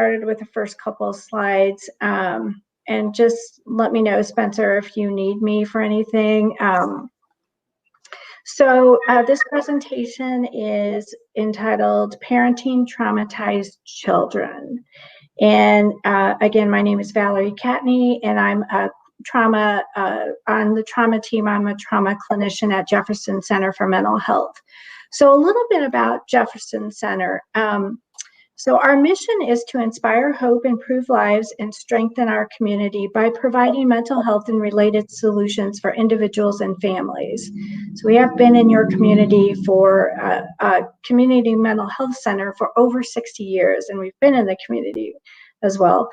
started with the first couple of slides, and just let me know, Spencer, if you need me for anything. So this presentation is entitled Parenting Traumatized Children. And again, my name is Valerie Catney, and I'm a trauma, on the trauma team. I'm a trauma clinician at Jefferson Center for Mental Health. So a little bit about Jefferson Center. So our mission is to inspire hope, improve lives, and strengthen our community by providing mental health and related solutions for individuals and families. So we have been in your community for a community mental health center for over 60 years, and we've been in the community as well.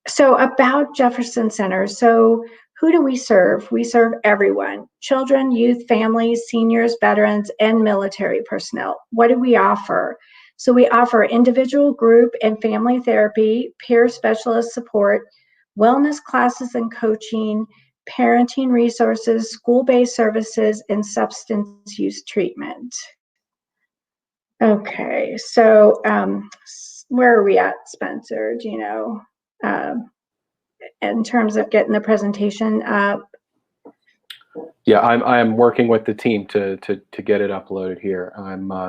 So about Jefferson Center, so who do we serve? We serve everyone: children, youth, families, seniors, veterans, and military personnel. What do we offer? So we offer individual, group, and family therapy, peer specialist support, wellness classes and coaching, parenting resources, school-based services, and substance use treatment. Okay, so where are we at, Spencer? Do you know, in terms of getting the presentation up? Yeah, I'm working with the team to get it uploaded here.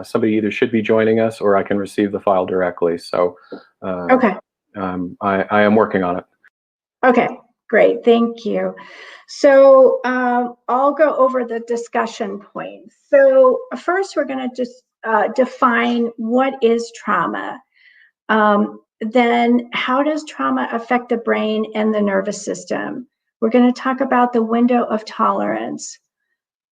Somebody either should be joining us, or I can receive the file directly. So okay, I am working on it. Okay, great, thank you. So I'll go over the discussion points. So first, we're going to just define what is trauma. Then how does trauma affect the brain and the nervous system? We're going to talk about the window of tolerance.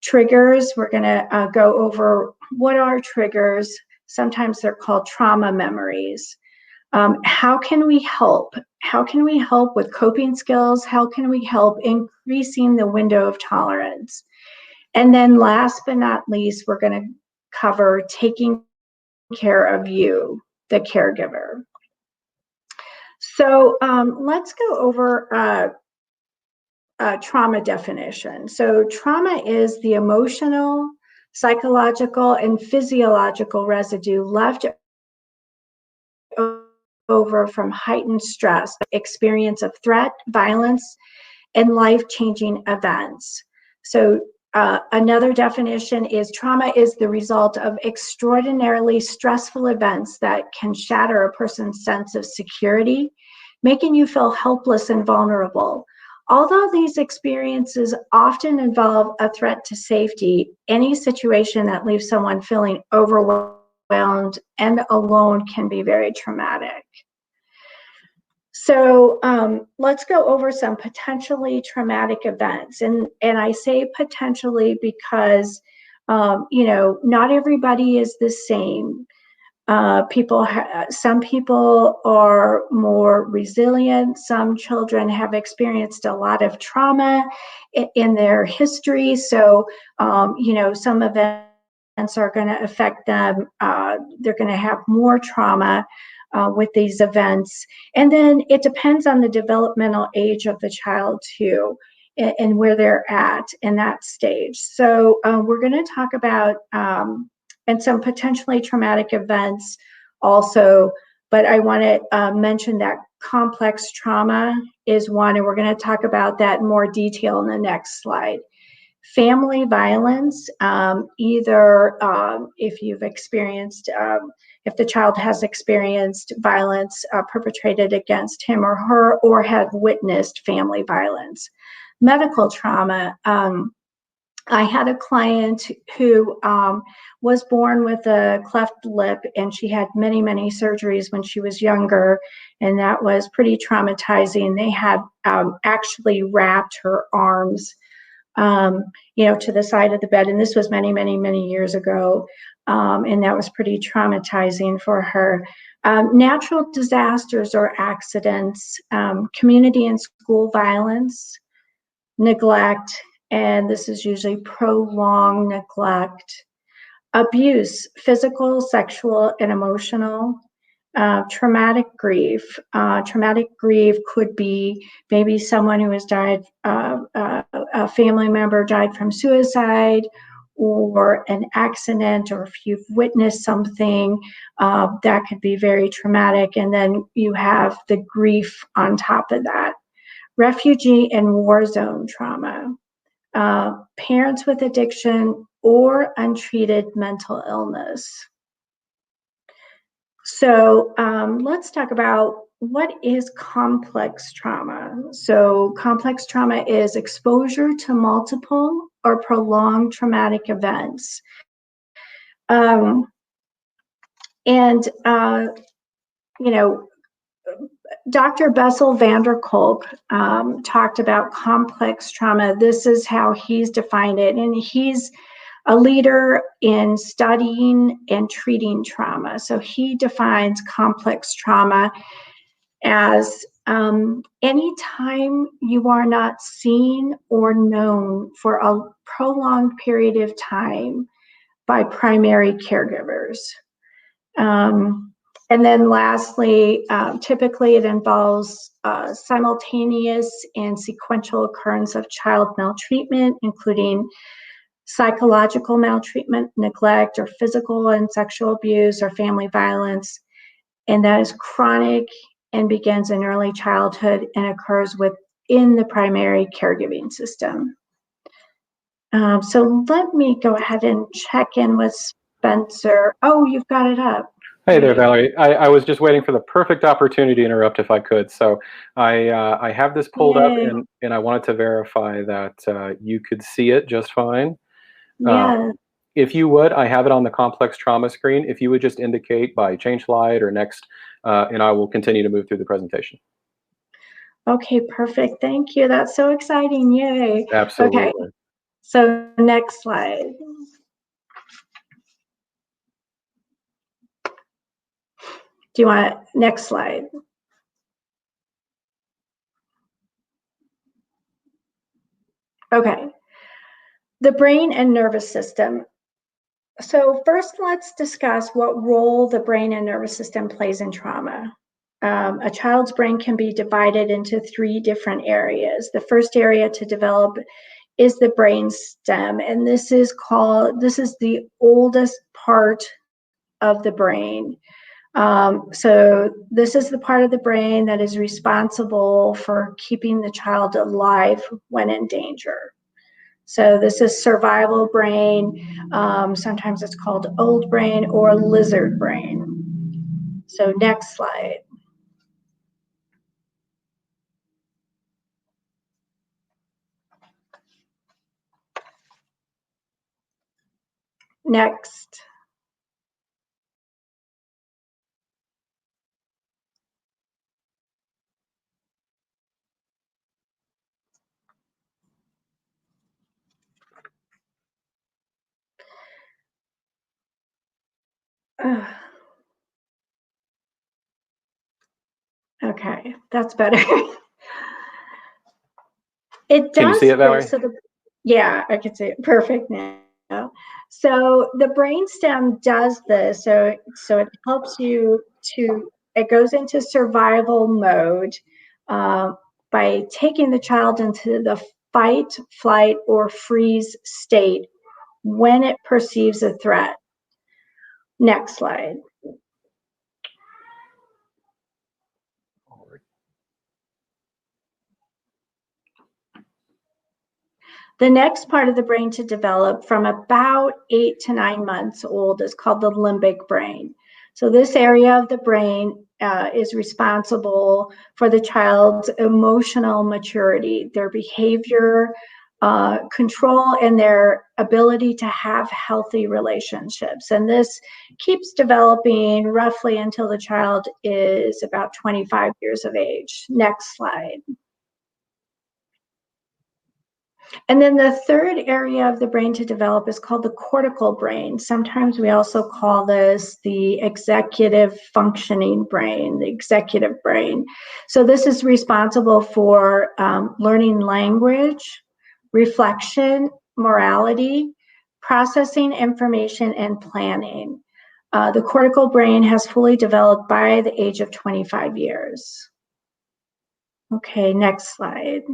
Triggers, we're going to go over what are triggers. Sometimes they're called trauma memories. How can we help? How can we help with coping skills? How can we help increasing the window of tolerance? And then last but not least, we're going to cover taking care of you, the caregiver. So let's go over trauma definition. So trauma is the emotional, psychological, and physiological residue left over from heightened stress, experience of threat, violence, and life-changing events. So another definition is trauma is the result of extraordinarily stressful events that can shatter a person's sense of security, making you feel helpless and vulnerable. Although these experiences often involve a threat to safety, any situation that leaves someone feeling overwhelmed and alone can be very traumatic. So let's go over some potentially traumatic events. And I say potentially because, you know, not everybody is the same. Some people are more resilient. Some children have experienced a lot of trauma in their history. So, you know, some events are going to affect them. They're going to have more trauma with these events. And then it depends on the developmental age of the child too, and where they're at in that stage. So we're going to talk about and some potentially traumatic events also, but I want to mention that complex trauma is one, and we're going to talk about that in more detail in the next slide. Family violence, either if you've experienced, if the child has experienced violence perpetrated against him or her, or have witnessed family violence. Medical trauma, I had a client who was born with a cleft lip, and she had many, many surgeries when she was younger, and that was pretty traumatizing. They had actually wrapped her arms, you know, to the side of the bed, and this was many, many, many years ago, and that was pretty traumatizing for her. Natural disasters or accidents, community and school violence, neglect, and this is usually prolonged neglect, abuse, physical, sexual, and emotional, traumatic grief. Traumatic grief could be maybe someone who has died, a family member died from suicide, or an accident, or if you've witnessed something that could be very traumatic, and then you have the grief on top of that. Refugee and war zone trauma, parents with addiction or untreated mental illness. So let's talk about what is complex trauma. So complex trauma is exposure to multiple or prolonged traumatic events. You know, Dr. Bessel van der Kolk talked about complex trauma. This is how he's defined it, and he's a leader in studying and treating trauma. So he defines complex trauma as any time you are not seen or known for a prolonged period of time by primary caregivers. And then lastly, typically it involves simultaneous and sequential occurrence of child maltreatment, including psychological maltreatment, neglect, or physical and sexual abuse, or family violence. And that is chronic and begins in early childhood and occurs within the primary caregiving system. So let me go ahead and check in with Spencer. Oh, you've got it up. Hey there, Valerie. I was just waiting for the perfect opportunity to interrupt if I could. So I have this pulled up, and I wanted to verify that you could see it just fine. Yeah. If you would, I have it on the complex trauma screen. If you would just indicate by change slide or next, and I will continue to move through the presentation. Okay, perfect. Thank you. That's so exciting. Yay. Absolutely. Okay. So next slide. Do you want next slide? Okay. The brain and nervous system. So first, let's discuss what role the brain and nervous system plays in trauma. A child's brain can be divided into 3 different areas. The first area to develop is the brain stem, and this is the oldest part of the brain. So this is the part of the brain that is responsible for keeping the child alive when in danger. So this is survival brain. Sometimes it's called old brain or lizard brain. So next slide. Next. Okay, that's better. It does. Can you see it, Valerie? Yeah, I can see it perfect now. So the brainstem does this. So it helps you it goes into survival mode by taking the child into the fight, flight, or freeze state when it perceives a threat. Next slide. The next part of the brain to develop from about 8 to 9 months old is called the limbic brain. So this area of the brain is responsible for the child's emotional maturity, their behavior, control, and their ability to have healthy relationships. And this keeps developing roughly until the child is about 25 years of age. Next slide. And then the third area of the brain to develop is called the cortical brain. Sometimes we also call this the executive functioning brain, the executive brain. So this is responsible for learning language, reflection, morality, processing information, and planning. The cortical brain has fully developed by the age of 25 years. Okay, next slide.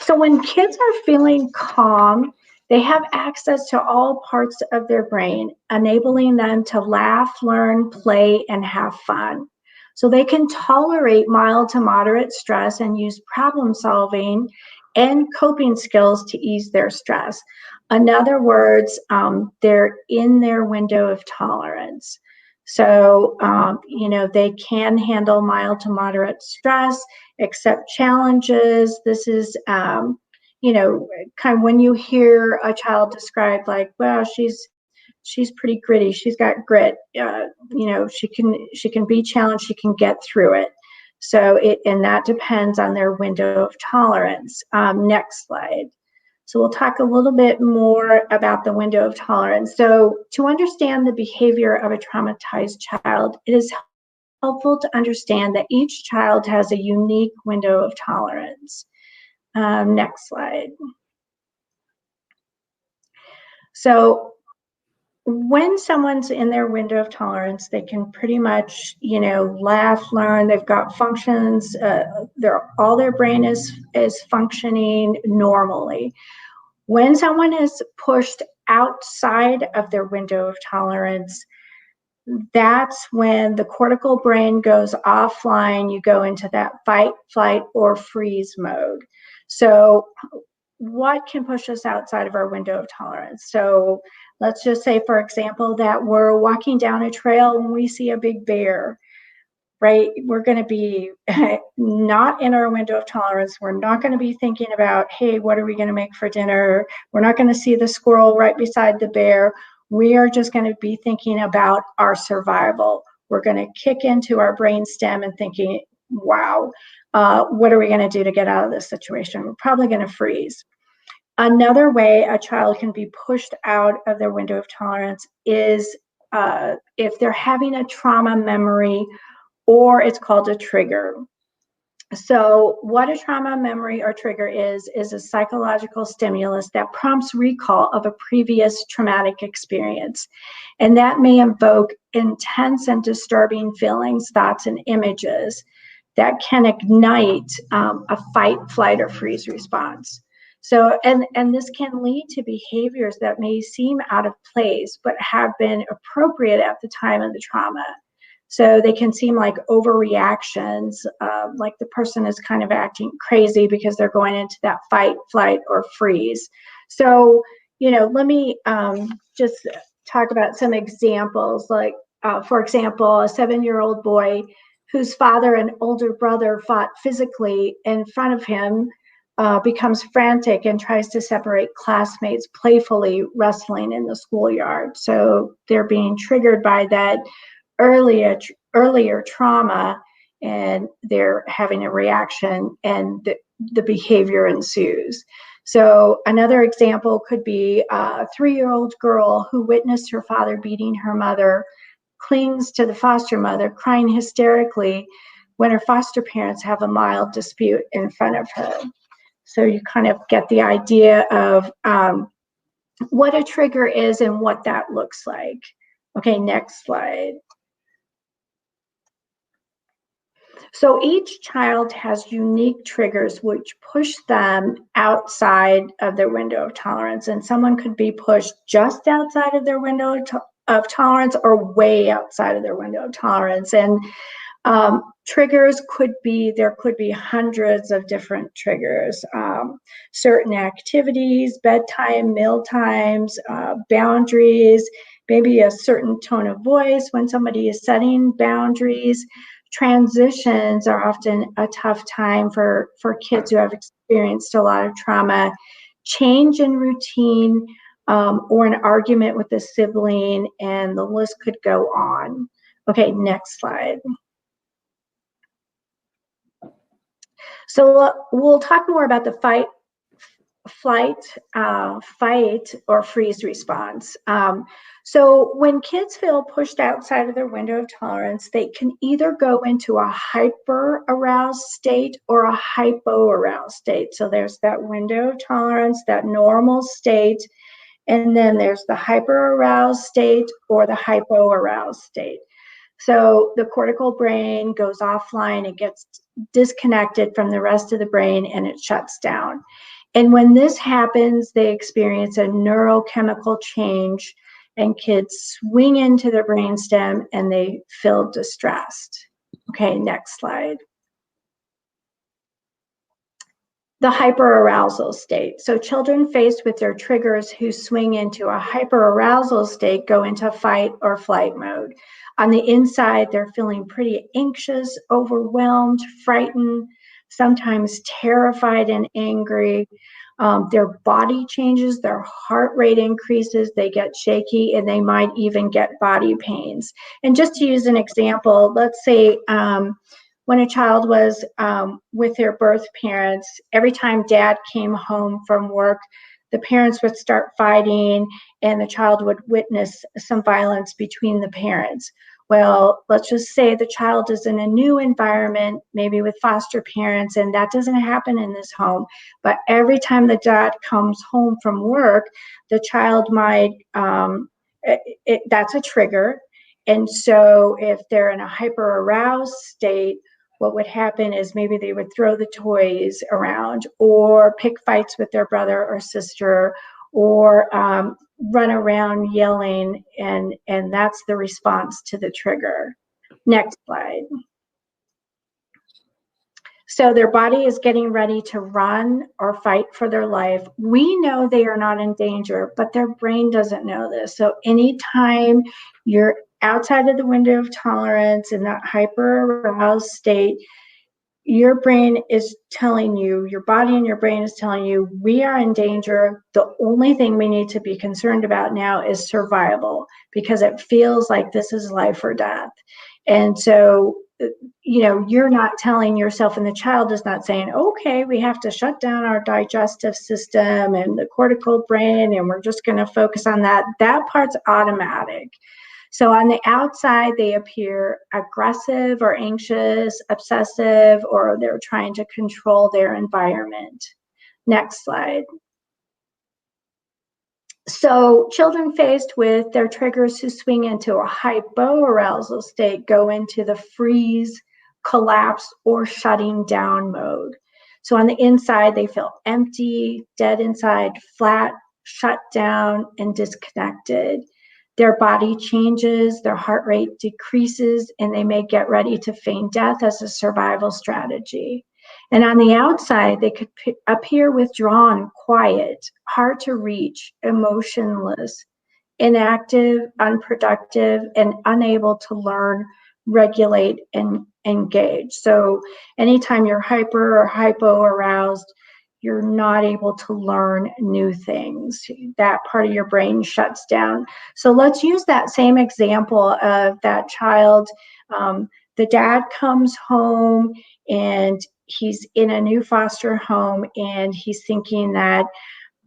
So when kids are feeling calm, they have access to all parts of their brain, enabling them to laugh, learn, play, and have fun. So they can tolerate mild to moderate stress and use problem solving and coping skills to ease their stress. In other words, they're in their window of tolerance. So, they can handle mild to moderate stress, accept challenges. This is, kind of when you hear a child described like, well, she's pretty gritty. She's got grit. She can be challenged. She can get through it. So and that depends on their window of tolerance. Next slide. So we'll talk a little bit more about the window of tolerance. So to understand the behavior of a traumatized child, it is helpful to understand that each child has a unique window of tolerance. Next slide. So when someone's in their window of tolerance, they can pretty much, laugh, learn. They've got functions. All their brain is functioning normally. When someone is pushed outside of their window of tolerance, that's when the cortical brain goes offline. You go into that fight, flight, or freeze mode. So what can push us outside of our window of tolerance? So let's just say, for example, that we're walking down a trail and we see a big bear, right? We're going to be not in our window of tolerance. We're not going to be thinking about, hey, what are we going to make for dinner? We're not going to see the squirrel right beside the bear. We are just going to be thinking about our survival. We're going to kick into our brainstem and thinking, wow, what are we going to do to get out of this situation? We're probably going to freeze. Another way a child can be pushed out of their window of tolerance is if they're having a trauma memory, or it's called a trigger. So what a trauma memory or trigger is a psychological stimulus that prompts recall of a previous traumatic experience. And that may invoke intense and disturbing feelings, thoughts, and images that can ignite a fight, flight, or freeze response. So, and this can lead to behaviors that may seem out of place, but have been appropriate at the time of the trauma. So they can seem like overreactions, like the person is kind of acting crazy because they're going into that fight, flight, or freeze. So, let me just talk about some examples. Like, for example, a 7-year-old boy whose father and older brother fought physically in front of him becomes frantic and tries to separate classmates, playfully wrestling in the schoolyard. So they're being triggered by that earlier trauma, and they're having a reaction, and the behavior ensues. So another example could be a 3-year-old girl who witnessed her father beating her mother, clings to the foster mother, crying hysterically when her foster parents have a mild dispute in front of her. So you kind of get the idea of what a trigger is and what that looks like. Okay, next slide. So each child has unique triggers which push them outside of their window of tolerance, and someone could be pushed just outside of their window of tolerance or way outside of their window of tolerance. And triggers there could be hundreds of different triggers. Certain activities, bedtime, meal times, boundaries, maybe a certain tone of voice when somebody is setting boundaries. Transitions are often a tough time for kids who have experienced a lot of trauma. Change in routine, or an argument with a sibling, and the list could go on. Okay, next slide. So we'll talk more about the fight, or freeze response. So when kids feel pushed outside of their window of tolerance, they can either go into a hyperaroused state or a hypoaroused state. So there's that window of tolerance, that normal state, and then there's the hyperaroused state or the hypoaroused state. So the cortical brain goes offline, it gets disconnected from the rest of the brain, and it shuts down. And when this happens, they experience a neurochemical change, and kids swing into their brainstem and they feel distressed. Okay, next slide. The hyperarousal state. So children faced with their triggers who swing into a hyperarousal state go into fight or flight mode. On the inside, they're feeling pretty anxious, overwhelmed, frightened, sometimes terrified and angry. Their body changes, their heart rate increases, they get shaky, and they might even get body pains. And just to use an example, let's say when a child was with their birth parents, every time dad came home from work, the parents would start fighting and the child would witness some violence between the parents. Well, let's just say the child is in a new environment, maybe with foster parents, and that doesn't happen in this home. But every time the dad comes home from work, the child might, that's a trigger. And so if they're in a hyper-aroused state, what would happen is maybe they would throw the toys around or pick fights with their brother or sister or run around yelling, and that's the response to the trigger. Next slide. So their body is getting ready to run or fight for their life. We know they are not in danger, but their brain doesn't know this. So anytime you're outside of the window of tolerance in that hyper-aroused state, your brain is telling you, your body and your brain is telling you, we are in danger. The only thing we need to be concerned about now is survival, because it feels like this is life or death. And so, you know, you're not telling yourself, and the child is not saying, okay, we have to shut down our digestive system and the cortical brain, and we're just going to focus on that. That part's automatic. So on the outside, they appear aggressive or anxious, obsessive, or they're trying to control their environment. Next slide. So children faced with their triggers who swing into a hypoarousal state go into the freeze, collapse, or shutting down mode. So on the inside, they feel empty, dead inside, flat, shut down, and disconnected. Their body changes, their heart rate decreases, and they may get ready to feign death as a survival strategy. And on the outside, they could appear withdrawn, quiet, hard to reach, emotionless, inactive, unproductive, and unable to learn, regulate, and engage. So anytime you're hyper or hypoaroused, you're not able to learn new things. That part of your brain shuts down. So let's use that same example of that child. The dad comes home and he's in a new foster home and he's thinking that,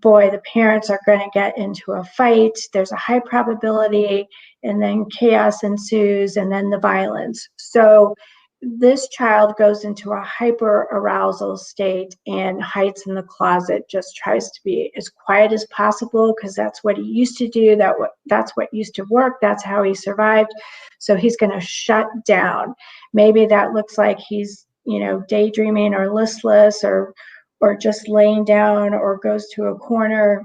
boy, the parents are going to get into a fight. There's a high probability, and then chaos ensues, and then the violence. So this child goes into a hyper-arousal state and hides in the closet, just tries to be as quiet as possible because that's what he used to do, that's what used to work, that's how he survived. So he's going to shut down. Maybe that looks like he's, you know, daydreaming or listless or just laying down, or goes to a corner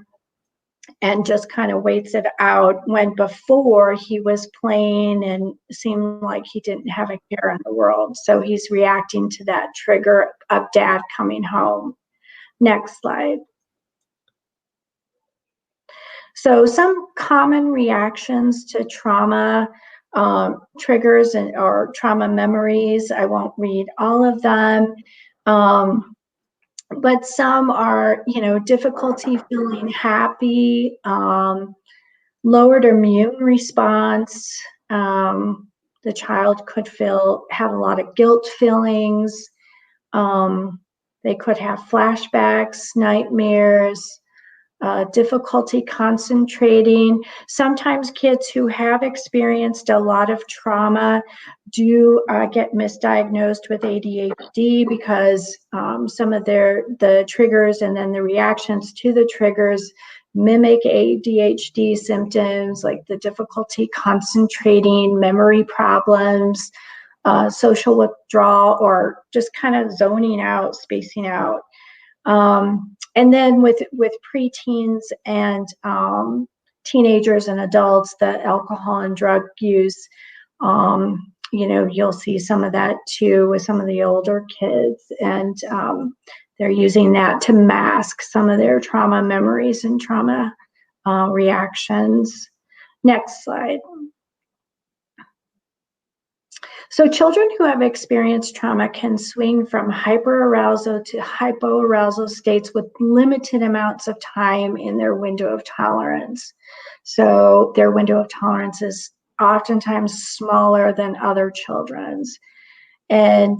and just kind of waits it out, when before he was playing and seemed like he didn't have a care in the world. So he's reacting to that trigger of dad coming home. Next slide. So some common reactions to trauma triggers or trauma memories. I won't read all of them. But some are, you know, difficulty feeling happy, lowered immune response. The child could have a lot of guilt feelings. They could have flashbacks, nightmares, difficulty concentrating. Sometimes kids who have experienced a lot of trauma do get misdiagnosed with ADHD because some of the triggers and then the reactions to the triggers mimic ADHD symptoms like the difficulty concentrating, memory problems, social withdrawal, or just kind of zoning out, spacing out. And then with preteens and teenagers and adults, the alcohol and drug use, you know, you'll see some of that too with some of the older kids, and they're using that to mask some of their trauma memories and trauma reactions. Next slide. So children who have experienced trauma can swing from hyperarousal to hypoarousal states with limited amounts of time in their window of tolerance. So their window of tolerance is oftentimes smaller than other children's. And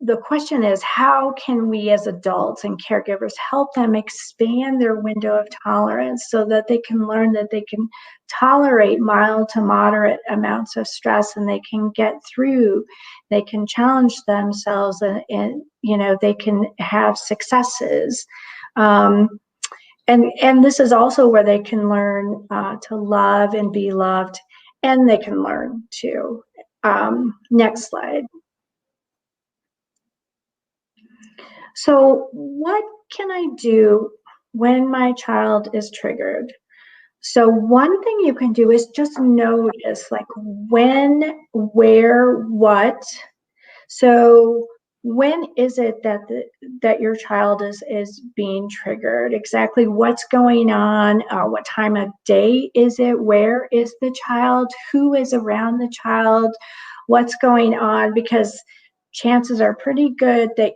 the question is, how can we as adults and caregivers help them expand their window of tolerance so that they can learn that they can tolerate mild to moderate amounts of stress, and they can get through, they can challenge themselves, and you know, they can have successes. And this is also where they can learn to love and be loved, and they can learn to. Next slide. So what can I do when my child is triggered? So one thing you can do is just notice, like, when, where, what. So when is it that that your child is being triggered? Exactly what's going on? What time of day is it? Where is the child? Who is around the child? What's going on? Because chances are pretty good that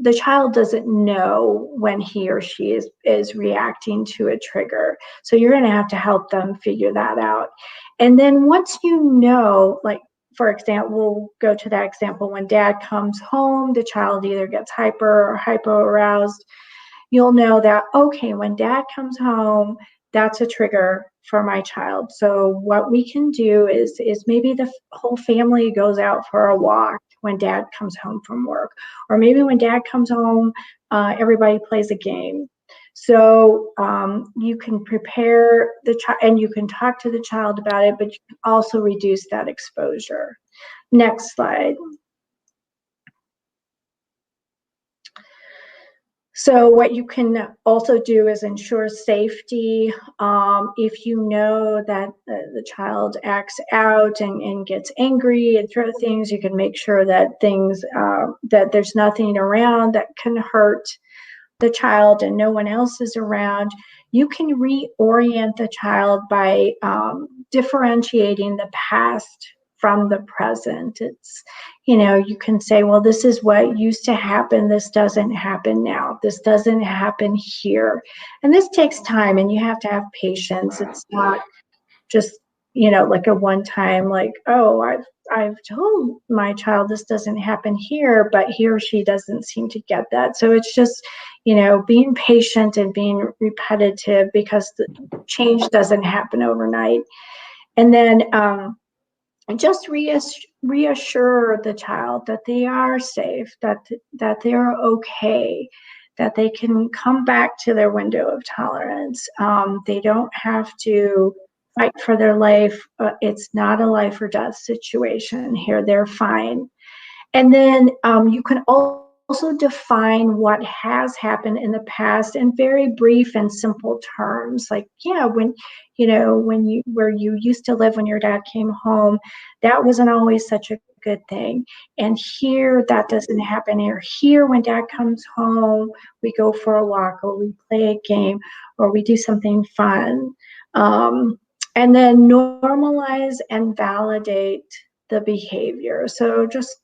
the child doesn't know when he or she is reacting to a trigger. So you're going to help them figure that out. And then once you know, like, for example, we'll go to that example, when dad comes home, the child either gets hyper or hypoaroused. You'll know that, okay, when dad comes home, that's a trigger for my child. So what we can do is maybe the whole family goes out for a walk when dad comes home from work, or maybe when dad comes home, everybody plays a game. So you can prepare the child, and you can talk to the child about it, but you can also reduce that exposure. Next slide. So what you can also do is ensure safety. If you know that the child acts out and gets angry and throws things, you can make sure that that there's nothing around that can hurt the child and no one else is around. You can reorient the child by differentiating the past from the present. It's, you know, you can say, well, this is what used to happen. This doesn't happen now. This doesn't happen here. And this takes time, and you have to have patience. It's not just, you know, like a one time, like, oh, I've told my child this doesn't happen here, but he or she doesn't seem to get that. So it's just, you know, being patient and being repetitive, because the change doesn't happen overnight. And then just reassure the child that they are safe, that they are okay, that they can come back to their window of tolerance. They don't have to fight for their life. It's not a life or death situation here. They're fine. And then you can also define what has happened in the past in very brief and simple terms. Like, yeah, when, you know, where you used to live when your dad came home, that wasn't always such a good thing. And here, that doesn't happen here. Here, when dad comes home, we go for a walk, or we play a game, or we do something fun. And then normalize and validate the behavior. So just,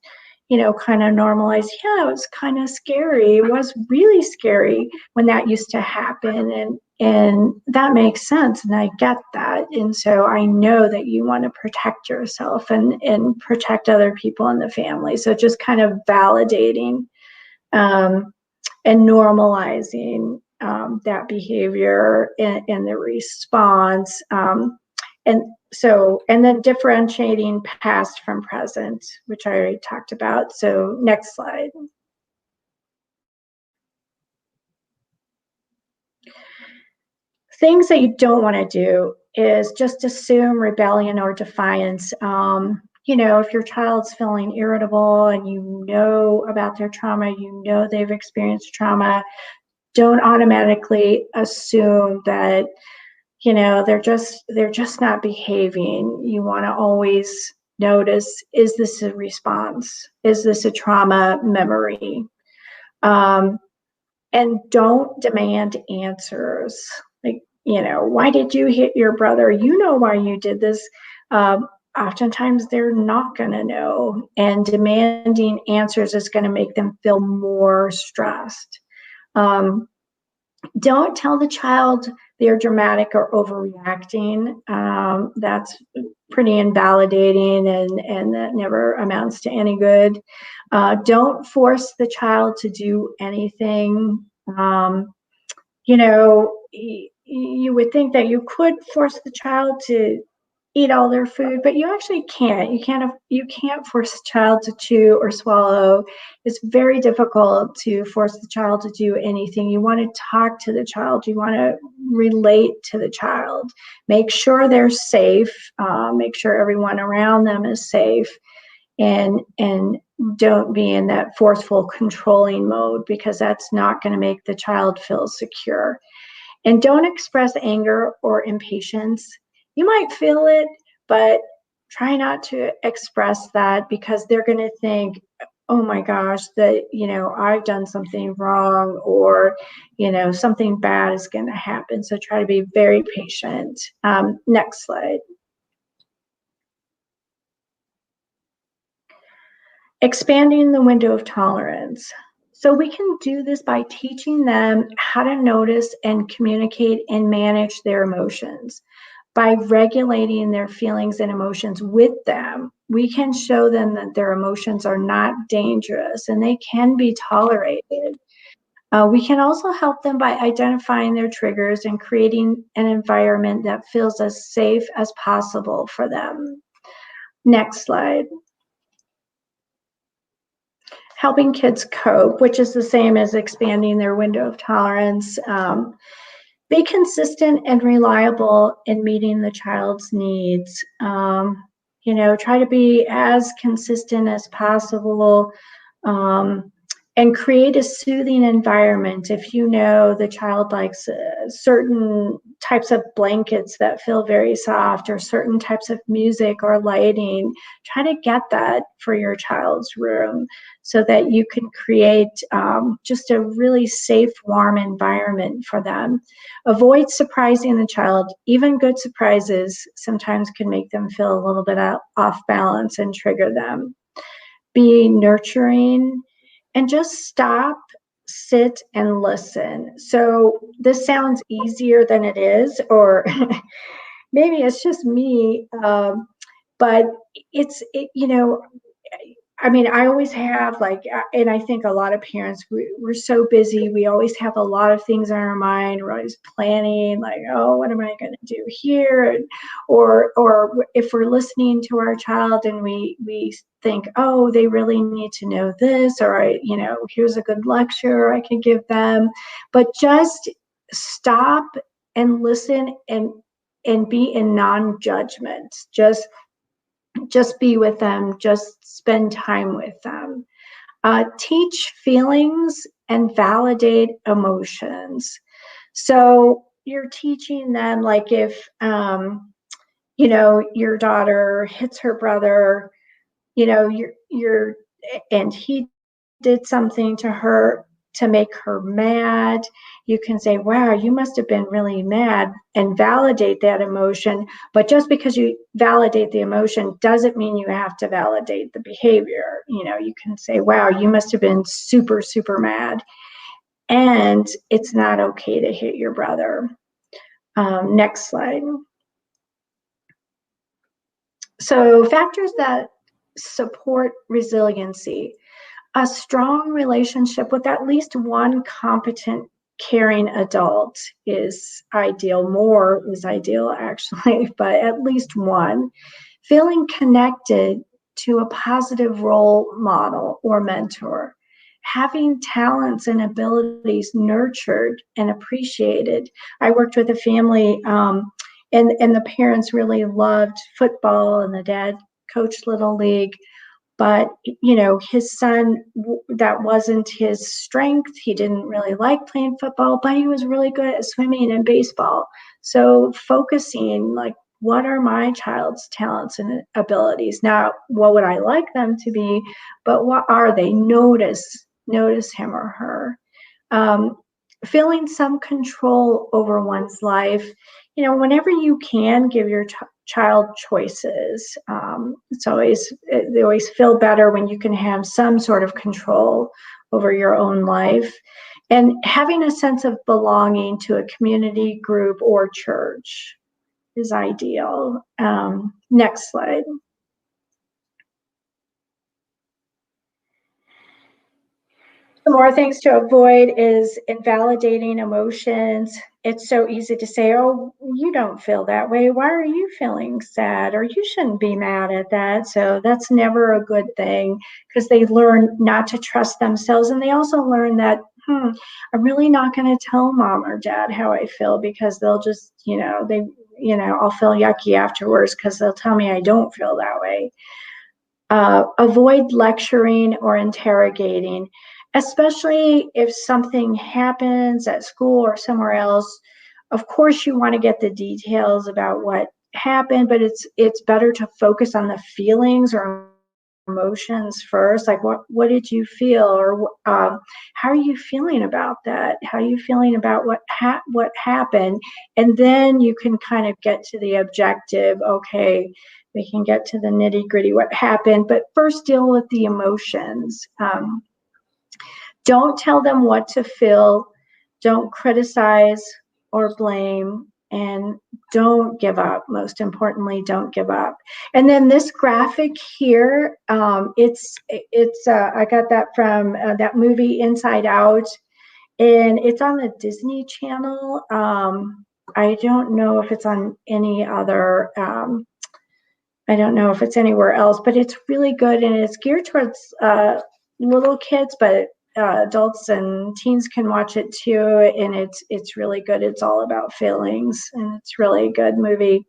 you know, kind of normalize, yeah, it was kind of scary. It was really scary when that used to happen. And that makes sense. And I get that. And so I know that you want to protect yourself and protect other people in the family. So just kind of validating and normalizing that behavior and the response. And then differentiating past from present, which I already talked about. So next slide. Things that you don't want to do is just assume rebellion or defiance. If your child's feeling irritable and you know about their trauma, you know they've experienced trauma, don't automatically assume that they're just not behaving. You want to always notice, is this a response? Is this a trauma memory? And don't demand answers. Like, why did you hit your brother? You know why you did this. Oftentimes they're not going to know, and demanding answers is going to make them feel more stressed. Don't tell the child they're dramatic or overreacting. That's pretty invalidating, and that never amounts to any good. Don't force the child to do anything. You would think that you could force the child to eat all their food, but you actually can't. You can't force a child to chew or swallow. It's very difficult to force the child to do anything. You want to talk to the child. You want to relate to the child. Make sure they're safe. Make sure everyone around them is safe, and don't be in that forceful, controlling mode, because that's not going to make the child feel secure. And don't express anger or impatience. You might feel it, but try not to express that, because they're going to think, oh my gosh, that, I've done something wrong, or, something bad is going to happen. So try to be very patient. Next slide. Expanding the window of tolerance. So we can do this by teaching them how to notice and communicate and manage their emotions. By regulating their feelings and emotions with them, we can show them that their emotions are not dangerous and they can be tolerated. We can also help them by identifying their triggers and creating an environment that feels as safe as possible for them. Next slide. Helping kids cope, which is the same as expanding their window of tolerance. Be consistent and reliable in meeting the child's needs. Try to be as consistent as possible, and create a soothing environment. If you know the child likes certain types of blankets that feel very soft, or certain types of music or lighting, try to get that for your child's room, so that you can create just a really safe, warm environment for them. Avoid surprising the child. Even good surprises sometimes can make them feel a little bit off balance and trigger them. Be nurturing, and just stop, sit, and listen. So this sounds easier than it is, or maybe it's just me, but I always have, and I think a lot of parents, we're so busy. We always have a lot of things on our mind. We're always planning, oh, what am I going to do here? Or if we're listening to our child and we think, oh, they really need to know this, or here's a good lecture I can give them. But just stop and listen, and be in non-judgment. Just be with them, just spend time with them. Teach feelings and validate emotions. So you're teaching them, if, your daughter hits her brother, and he did something to her to make her mad, you can say, wow, you must have been really mad, and validate that emotion. But just because you validate the emotion doesn't mean you have to validate the behavior. You can say, wow, you must have been super, super mad, and it's not okay to hit your brother. Next slide. So factors that support resiliency. A strong relationship with at least one competent, caring adult is ideal. More is ideal, actually, but at least one. Feeling connected to a positive role model or mentor. having talents and abilities nurtured and appreciated. I worked with a family, and the parents really loved football, and the dad coached Little League. But, his son, that wasn't his strength. He didn't really like playing football, but he was really good at swimming and baseball. So focusing, like, what are my child's talents and abilities? Not what would I like them to be, but what are they? Notice him or her. Feeling some control over one's life. Whenever you can, give your child choices. They always feel better when you can have some sort of control over your own life, and having a sense of belonging to a community, group, or church is ideal. Next slide. Some more things to avoid is invalidating emotions. It's so easy to say, oh, you don't feel that way. Why are you feeling sad? Or you shouldn't be mad at that. So that's never a good thing, because they learn not to trust themselves. And they also learn that, I'm really not going to tell mom or dad how I feel, because they'll just, I'll feel yucky afterwards because they'll tell me I don't feel that way. Avoid lecturing or interrogating, especially if something happens at school or somewhere else. Of course, you want to get the details about what happened, but it's better to focus on the feelings or emotions first. Like, what did you feel, or how are you feeling about that? How are you feeling about what happened? And then you can kind of get to the objective. Okay, we can get to the nitty gritty, what happened, but first deal with the emotions. Don't tell them what to feel. Don't criticize or blame, and don't give up. Most importantly, don't give up. And then this graphic here, it's I got that from that movie Inside Out, and it's on the Disney Channel. I don't know if it's on any other. I don't know if it's anywhere else, but it's really good, and it's geared towards little kids, but adults and teens can watch it too, and it's really good. It's all about feelings, and it's really a good movie.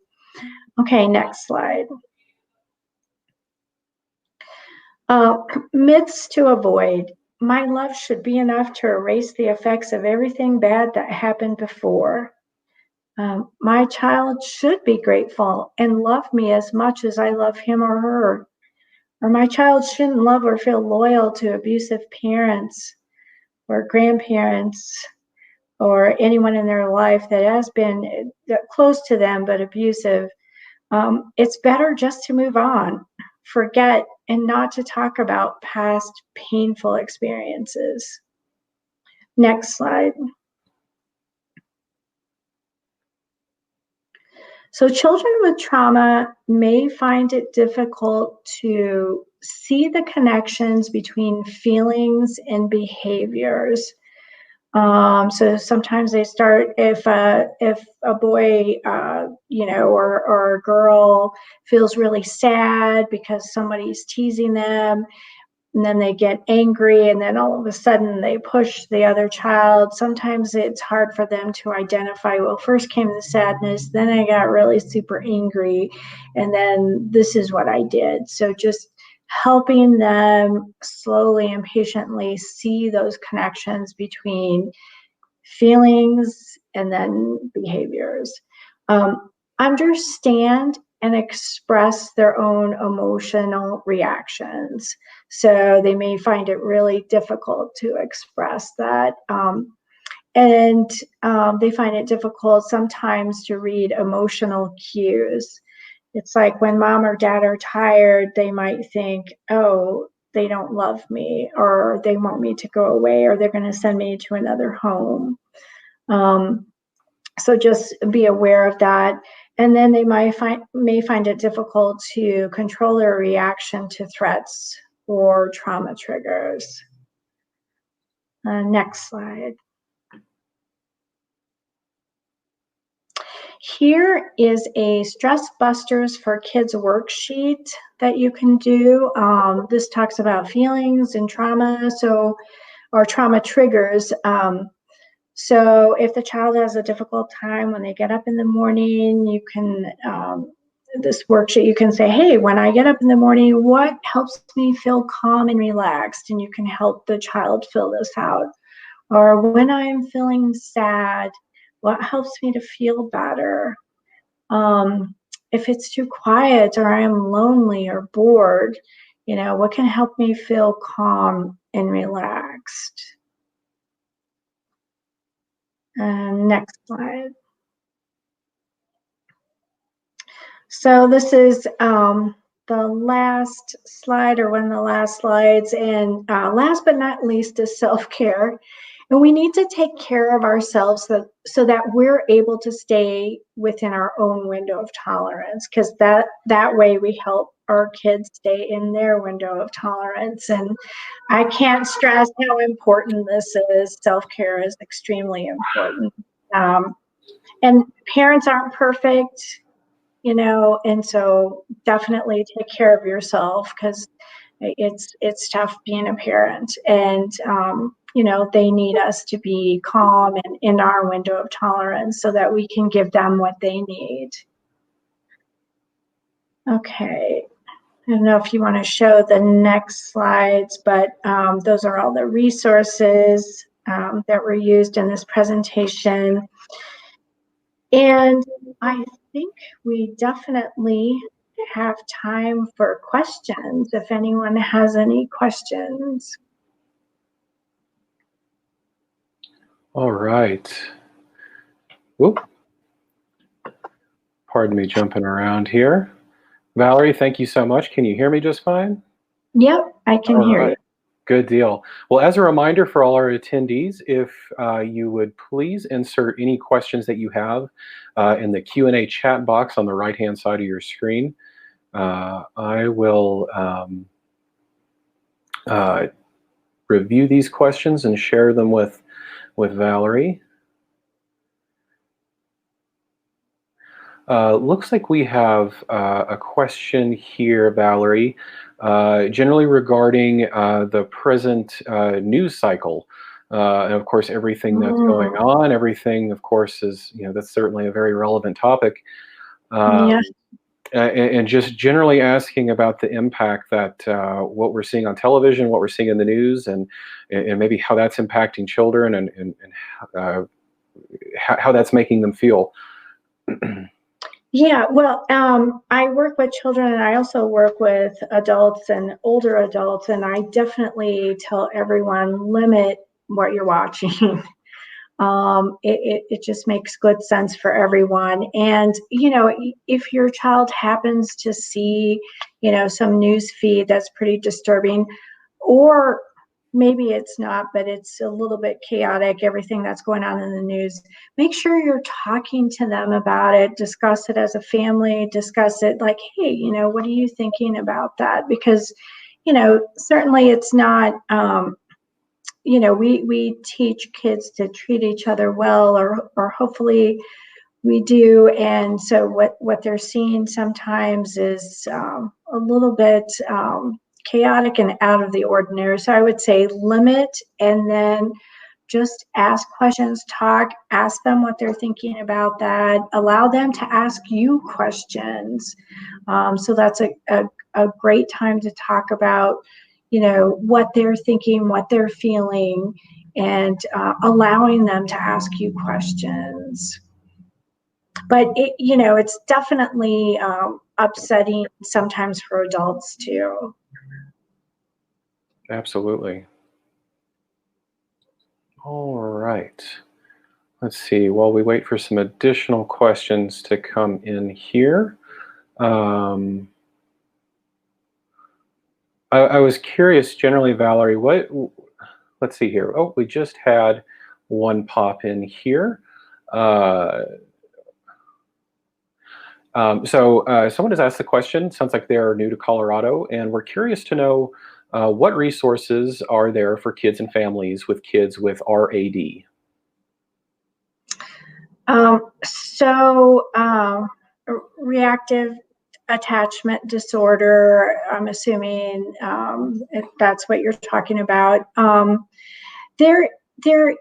Okay, next slide. Myths to avoid. My love should be enough to erase the effects of everything bad that happened before. My child should be grateful and love me as much as I love him or her. Or my child shouldn't love or feel loyal to abusive parents or grandparents or anyone in their life that has been close to them but abusive. It's better just to move on, forget, and not to talk about past painful experiences. Next slide. So children with trauma may find it difficult to see the connections between feelings and behaviors. So sometimes they start, if a boy, or a girl feels really sad because somebody's teasing them, and then they get angry, and then all of a sudden they push the other child. Sometimes it's hard for them to identify, well, first came the sadness, then I got really super angry, and then this is what I did. So just helping them slowly and patiently see those connections between feelings and then behaviors. Understand and express their own emotional reactions. So they may find it really difficult to express that. And they find it difficult sometimes to read emotional cues. It's like when mom or dad are tired, they might think, oh, they don't love me, or they want me to go away, or they're going to send me to another home. So just be aware of that. And then they may find it difficult to control their reaction to threats or trauma triggers. Next slide. Here is a Stress Busters for Kids worksheet that you can do. This talks about feelings and trauma. So or trauma triggers. So if the child has a difficult time when they get up in the morning, you can, this worksheet, you can say, hey, when I get up in the morning, what helps me feel calm and relaxed? And you can help the child fill this out. Or when I'm feeling sad, what helps me to feel better? If it's too quiet or I'm lonely or bored, what can help me feel calm and relaxed? Next slide. So this is the last slide, or one of the last slides, and last but not least is self-care. And we need to take care of ourselves so that we're able to stay within our own window of tolerance, because that way we help our kids stay in their window of tolerance. And I can't stress how important this is. Self-care is extremely important. And parents aren't perfect, and so definitely take care of yourself, because it's tough being a parent. And they need us to be calm and in our window of tolerance so that we can give them what they need. Okay, I don't know if you want to show the next slides, but those are all the resources that were used in this presentation. And I think we definitely have time for questions, if anyone has any questions. All right. Whoop. Pardon me jumping around here. Valerie, thank you so much. Can you hear me just fine? Yep, I can hear you. Good deal. Well, as a reminder for all our attendees, if you would please insert any questions that you have in the Q&A chat box on the right-hand side of your screen. I will review these questions and share them with Valerie. Looks like we have a question here, Valerie, generally regarding the present news cycle. And of course, everything that's going on, everything, of course, is, that's certainly a very relevant topic. Yeah. And just generally asking about the impact that what we're seeing on television, what we're seeing in the news, and maybe how that's impacting children, and how that's making them feel. Yeah, well, I work with children, and I also work with adults and older adults, and I definitely tell everyone, limit what you're watching. It just makes good sense for everyone. And, if your child happens to see, some news feed that's pretty disturbing, or maybe it's not, but it's a little bit chaotic, everything that's going on in the news, make sure you're talking to them about it, discuss it as a family, discuss it like, hey, what are you thinking about that? Because, certainly it's not, we teach kids to treat each other well, or hopefully we do. And so what they're seeing sometimes is a little bit chaotic and out of the ordinary. So I would say limit, and then just ask questions, ask them what they're thinking about that, allow them to ask you questions. So that's a great time to talk about, what they're thinking, what they're feeling, and allowing them to ask you questions. But it's definitely upsetting sometimes for adults too. Absolutely. All right. Let's see. While we wait for some additional questions to come in here, I was curious generally, Valerie, let's see here. Oh, we just had one pop in here. Someone has asked the question, sounds like they're new to Colorado, and we're curious to know what resources are there for kids and families with kids with RAD? Reactive attachment disorder, I'm assuming if that's what you're talking about. There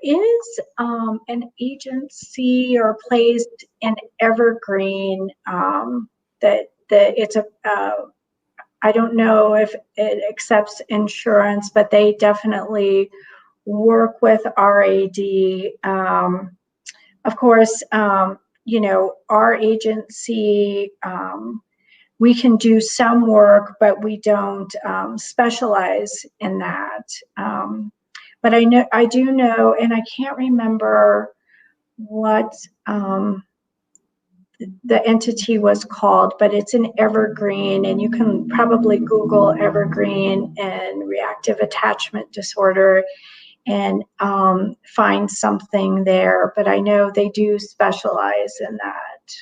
is an agency or place in Evergreen that it's a I don't know if it accepts insurance, but they definitely work with RAD. Of course, you know, our agency, we can do some work, but we don't specialize in that. But I do know, and I can't remember what the entity was called, but it's an Evergreen, and you can probably Google Evergreen and reactive attachment disorder and find something there. But I know they do specialize in that.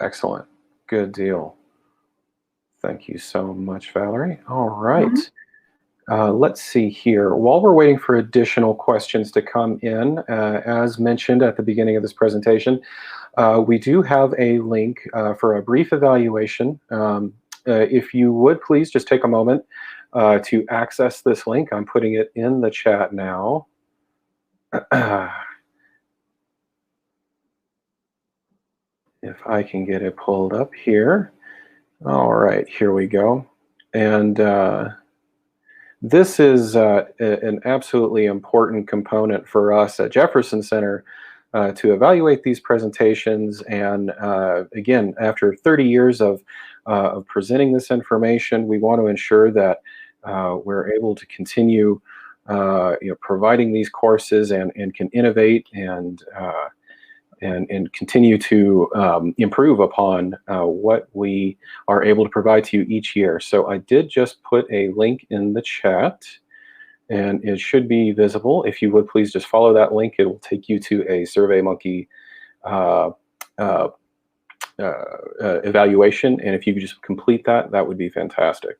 Excellent. Good deal. Thank you so much, Valerie. All right. Let's see here. While we're waiting for additional questions to come in, as mentioned at the beginning of this presentation, we do have a link for a brief evaluation. If you would please just take a moment to access this link. I'm putting it in the chat now. If I can get it pulled up here. All right, here we go. And this is an absolutely important component for us at Jefferson Center to evaluate these presentations. And again, after 30 years of presenting this information, we want to ensure that we're able to continue providing these courses and can innovate and continue to improve upon what we are able to provide to you each year. So I did just put a link in the chat, and it should be visible. If you would please just follow that link, it will take you to a SurveyMonkey evaluation, and if you could just complete that, that would be fantastic.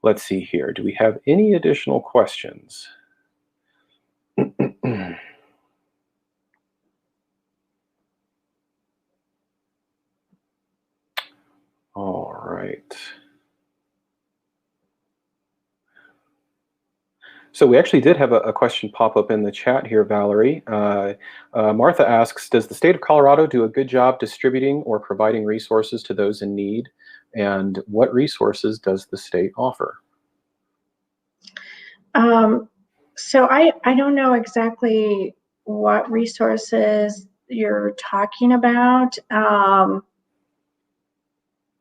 Let's see here. Do we have any additional questions? All right. So we actually did have a question pop up in the chat here, Valerie. Martha asks, does the state of Colorado do a good job distributing or providing resources to those in need? And what resources does the state offer? So I don't know exactly what resources you're talking about.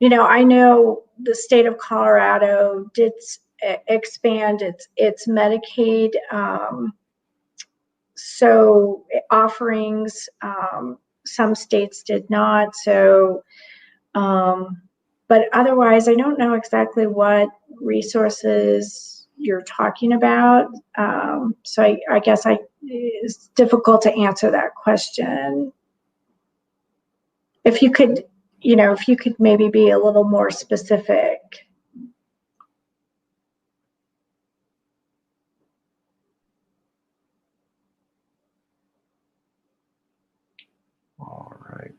You know, I know the state of Colorado did expand its Medicaid so offerings. Some states did not. So, but otherwise, I don't know exactly what resources you're talking about. So I guess it's difficult to answer that question. If you could, you know, if you could maybe be a little more specific. All right.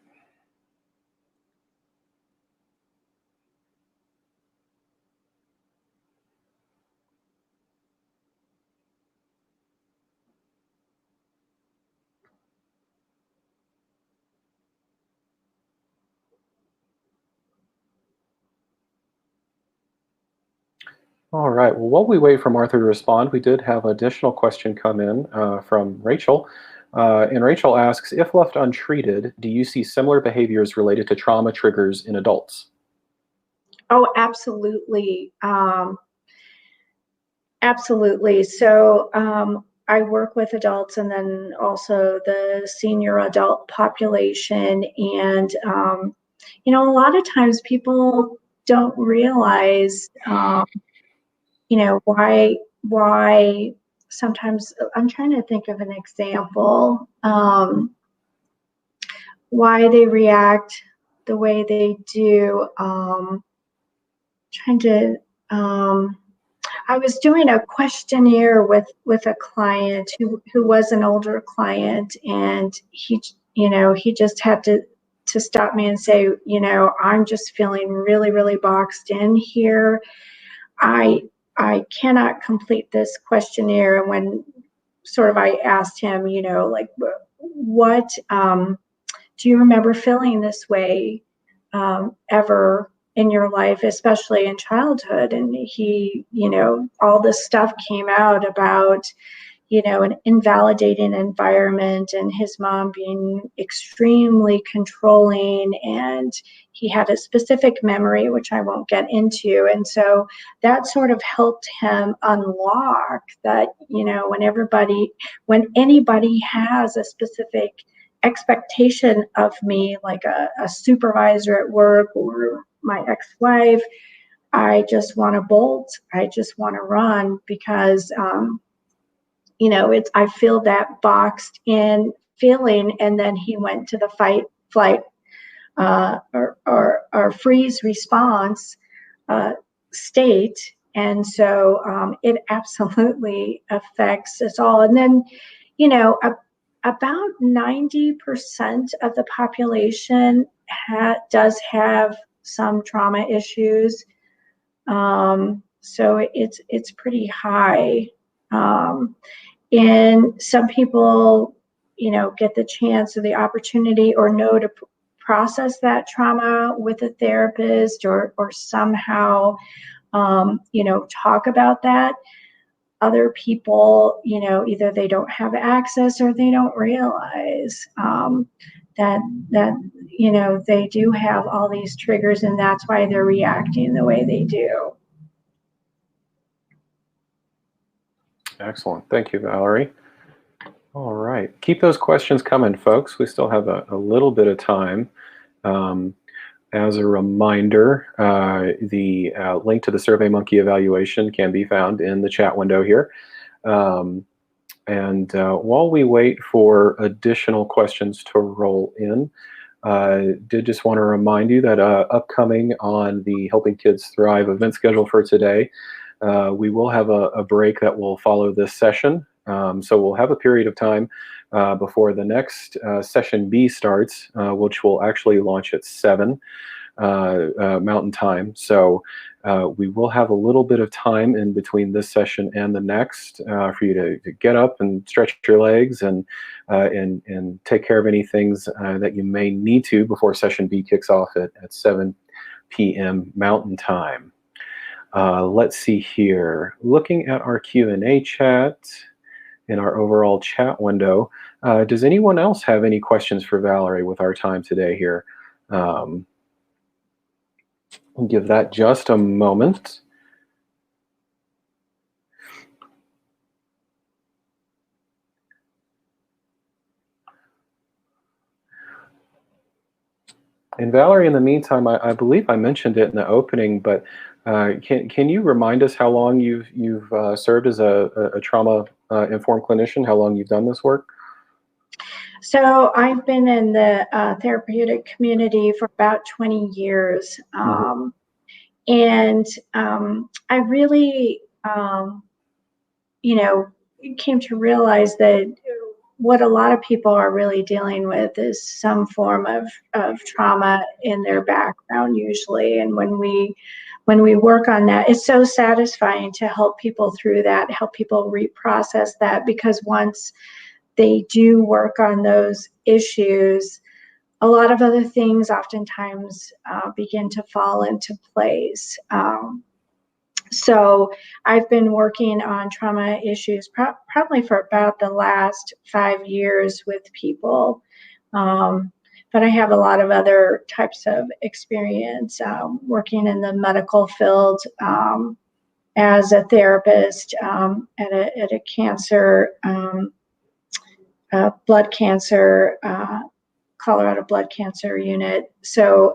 All right, well, while we wait for Martha to respond, we did have an additional question come in from Rachel. And Rachel asks, if left untreated, do you see similar behaviors related to trauma triggers in adults? Oh, absolutely. Absolutely. So I work with adults and then also the senior adult population. And, you know, a lot of times people don't realize, you know, why sometimes, I'm trying to think of an example, why they react the way they do. Trying to, I was doing a questionnaire with a client who was an older client, and he, you know, he just had to stop me and say, you know, I'm just feeling really, really boxed in here. I cannot complete this questionnaire. And when sort of I asked him, you know, like, what do you remember feeling this way ever in your life, especially in childhood? And he, you know, all this stuff came out about, you know, an invalidating environment and his mom being extremely controlling. And he had a specific memory, which I won't get into. And so that sort of helped him unlock that, you know, when anybody has a specific expectation of me, like a supervisor at work or my ex-wife, I just want to bolt. I just want to run because, you know, I feel that boxed in feeling. And then he went to the fight, flight, or freeze response state. And so it absolutely affects us all. And then, you know, about 90% of the population does have some trauma issues. So it's pretty high. And some people, you know, get the chance or the opportunity or know to process that trauma with a therapist or somehow, you know, talk about that. Other people, you know, either they don't have access or they don't realize that you know, they do have all these triggers, and that's why they're reacting the way they do. Excellent. Thank you, Valerie. All right. Keep those questions coming, folks. We still have a little bit of time. As a reminder, the link to the SurveyMonkey evaluation can be found in the chat window here. While we wait for additional questions to roll in, did just want to remind you that upcoming on the Helping Kids Thrive event schedule for today, we will have a break that will follow this session. So we'll have a period of time before the next session B starts, which will actually launch at 7 Mountain Time. So we will have a little bit of time in between this session and the next for you to get up and stretch your legs and take care of any things that you may need to before session B kicks off at 7 p.m. Mountain Time. Let's see here. Looking at our Q&A chat in our overall chat window, does anyone else have any questions for Valerie with our time today here? I'll give that just a moment. And Valerie, in the meantime, I believe I mentioned it in the opening, but can you remind us how long you've served as a trauma-informed clinician? How long you've done this work? So I've been in the therapeutic community for about 20 years. And I really, you know, came to realize that what a lot of people are really dealing with is some form of trauma in their background usually. And when we work on that, it's so satisfying to help people through that, help people reprocess that, because once they do work on those issues, a lot of other things oftentimes begin to fall into place. So I've been working on trauma issues probably for about the last 5 years with people. But I have a lot of other types of experience working in the medical field as a therapist at a cancer, blood cancer, Colorado blood cancer unit. So,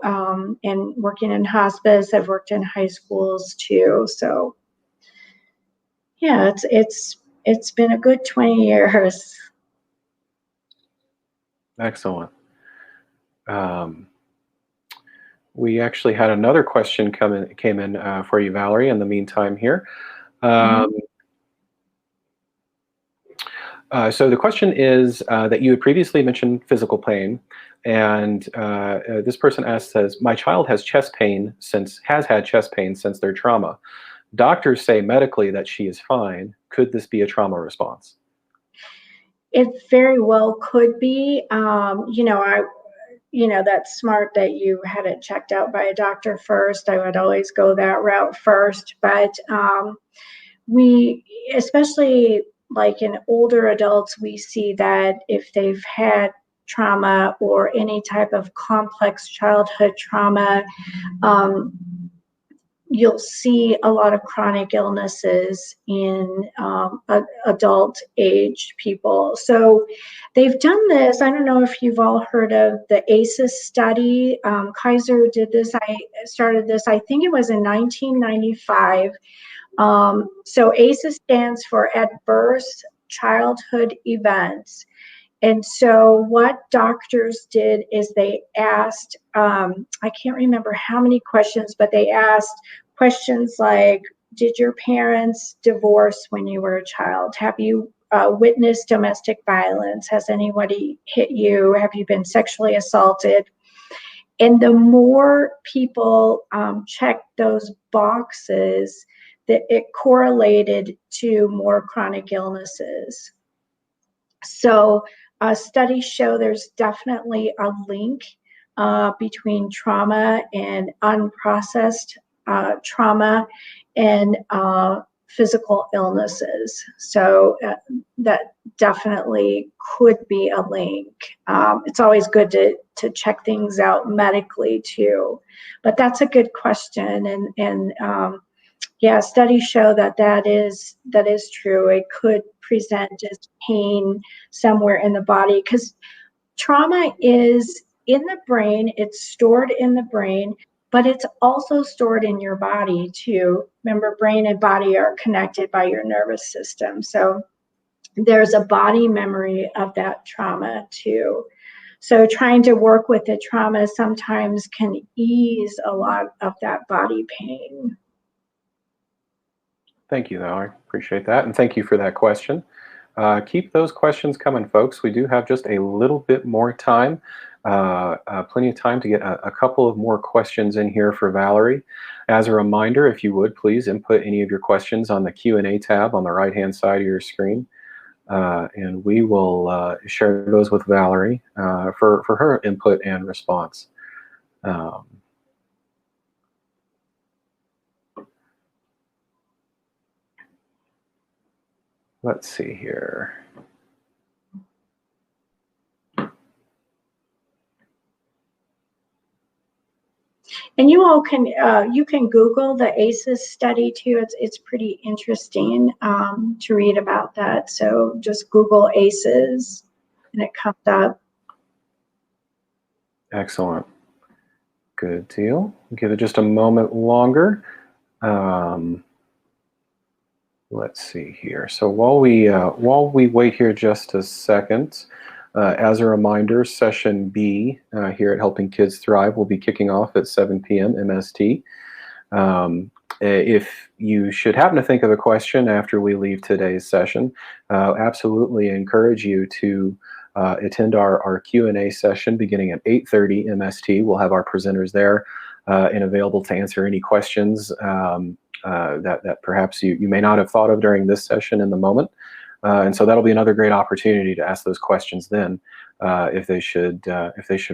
and working in hospice, I've worked in high schools too. So yeah, it's been a good 20 years. Excellent. We actually had another question came in for you, Valerie, in the meantime here. So the question is that you had previously mentioned physical pain, and this person says, my child has had chest pain since their trauma. doctors say medically that she is fine. Could this be a trauma response? It very well could be. That's smart that you had it checked out by a doctor first. I would always go that route first. But we, especially like in older adults, we see that if they've had trauma or any type of complex childhood trauma, um, you'll see a lot of chronic illnesses in adult age people. So they've done this. I don't know if you've all heard of the ACEs study. Kaiser did this. I started this, I think it was in 1995. So ACEs stands for Adverse Childhood Events. And so what doctors did is they asked, I can't remember how many questions, but they asked questions like, did your parents divorce when you were a child? Have you witnessed domestic violence? Has anybody hit you? Have you been sexually assaulted? And the more people checked those boxes, that it correlated to more chronic illnesses. So studies show there's definitely a link between trauma and unprocessed trauma and physical illnesses. So that definitely could be a link. It's always good to check things out medically too. But that's a good question. And yeah, studies show that is true. It could present as pain somewhere in the body because trauma is in the brain. It's stored in the brain, but it's also stored in your body too. Remember, brain and body are connected by your nervous system. So there's a body memory of that trauma too. So trying to work with the trauma sometimes can ease a lot of that body pain. Thank you, Valerie. Appreciate that. And thank you for that question. Keep those questions coming, folks. We do have just a little bit more time, plenty of time to get a couple of more questions in here for Valerie. As a reminder, if you would, please input any of your questions on the Q&A tab on the right-hand side of your screen. And we will share those with Valerie for her input and response. Let's see here. And you all can you can Google the ACEs study too. It's pretty interesting to read about that. So just Google ACEs and it comes up. Excellent. Good deal. Give it just a moment longer. Let's see here. So while we wait here just a second, as a reminder, session B here at Helping Kids Thrive will be kicking off at 7 p.m. MST. If you should happen to think of a question after we leave today's session, absolutely encourage you to attend our Q&A session beginning at 8:30 MST. We'll have our presenters there and available to answer any questions that perhaps you may not have thought of during this session in the moment. And so that'll be another great opportunity to ask those questions then, if they should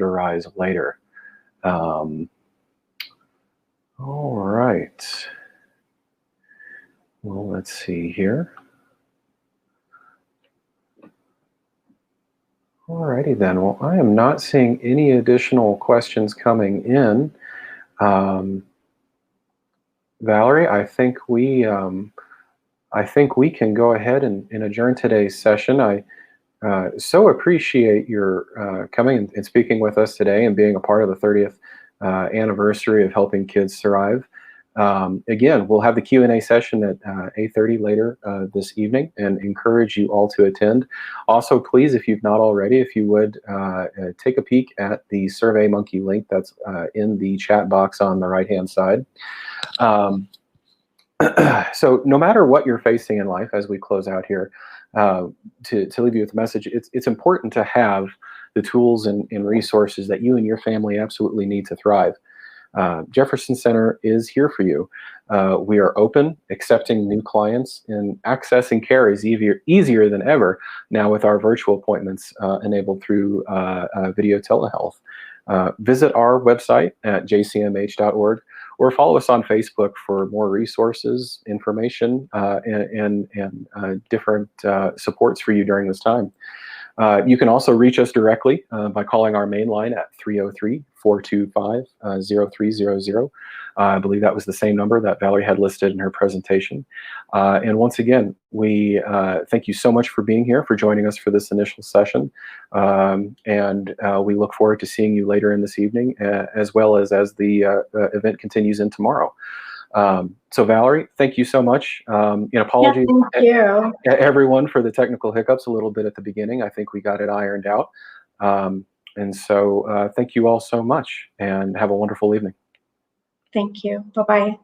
arise later. All right. Well, let's see here. All righty then. Well, I am not seeing any additional questions coming in. Valerie, I think we can go ahead and adjourn today's session. I so appreciate your coming and speaking with us today and being a part of the 30th anniversary of Helping Kids Thrive. Again, we'll have the Q&A session at 8:30 later this evening and encourage you all to attend. Also, please, if you've not already, if you would take a peek at the SurveyMonkey link that's in the chat box on the right-hand side. So no matter what you're facing in life, as we close out here, to leave you with a message, it's important to have the tools and resources that you and your family absolutely need to thrive. Jefferson Center is here for you. We are open, accepting new clients, and accessing care is easier than ever now with our virtual appointments enabled through video telehealth. Visit our website at jcmh.org or follow us on Facebook for more resources, information, and different supports for you during this time. You can also reach us directly by calling our main line at 303-425-0300. I believe that was the same number that Valerie had listed in her presentation. And once again, we thank you so much for being here, for joining us for this initial session. And we look forward to seeing you later in this evening, as well as the event continues in tomorrow. So Valerie, thank you so much. Apologies. Yeah, thank you. Everyone for the technical hiccups a little bit at the beginning. I think we got it ironed out. And so thank you all so much and have a wonderful evening. Thank you. Bye-bye.